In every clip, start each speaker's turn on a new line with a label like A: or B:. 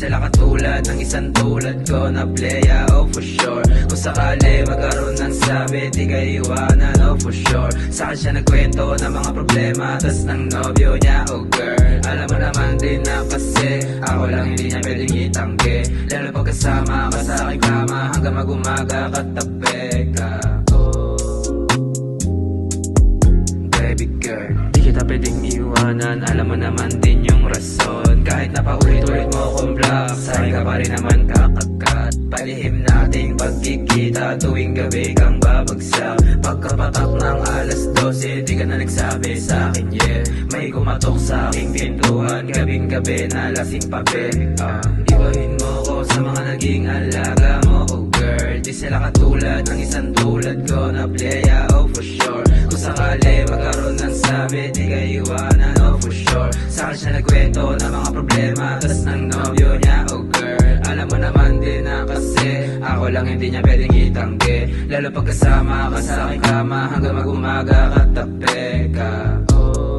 A: sila katulad ng isang tulad ko na playa, oh for sure. Kung sakali magkaroon ng sabi, di ka iwanan, oh for sure. Saan siya nagkwento ng mga problema, tas ng nobyo niya, oh girl. Alam mo naman din na kasi ako lang hindi niya pwedeng itanggi. Lalo pag kasama ka sa aking kama, hanggang mag-umaga katabi ka, oh baby girl. Di kita pwedeng iwanan, alam mo naman din yung rason. Kahit napaulit-ulit mo akong block, sa'kin ka pa rin naman kakakat. Palihim nating pagkikita, tuwing gabi kang babagsak. Pagkapatak ng alas 12, di ka na nagsabi sa'kin, yeah. May kumatok sa aking pintuan, gabing-gabi na lasing pape. Iwahin mo ko sa mga naging alaga mo, oh girl. Di sila katulad ng isang tulad ko na playa, oh for sure. Kung sakali magkaroon ng sabi, di ka iwanan, oh for sure. Saan siya nagkwento ng mga problema, tas ng nobyo niya, oh girl. Alam mo naman din na kasi ako lang hindi niya pwedeng itanggi. Lalo pag kasama ka sa aking kama, hanggang mag-umaga katabi ka, oh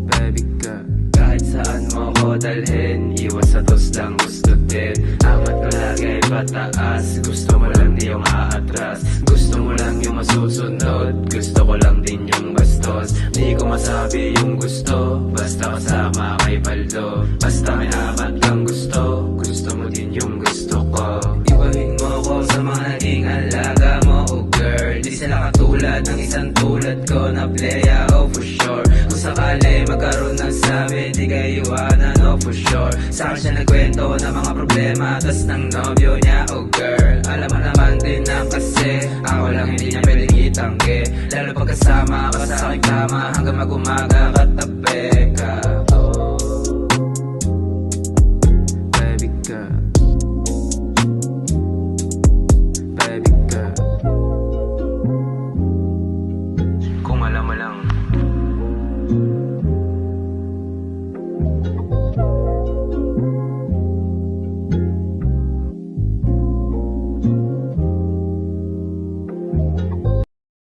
A: baby ka. Kahit saan mo ko dalhin, iwas sa tos lang gusto din. Amat ko lagi pataas, gusto mo lang di yung aatras. Gusto mo lang yung masusunod, gusto ko lang din yung bastos. Di ko masabi yung gusto, basta kasama kay Paldo. Basta may apat lang gusto, gusto mo din yung gusto ko. Iwahin mo ko sa mga naging alaga mo, oh girl. Di sila katulad ng isang tulad ko na playa, oh for sure. Kung sakali magkaroon ng sabi, di ka iwanan, oh for sure. Saan siya nagkwento ng mga problema, tas ng nobyo niya, oh girl. Alam mo naman din na kasi ako lang hindi niya pwedeng itanggi. Lalo pag kasama ka sa aking kama, hanggang mag-umaga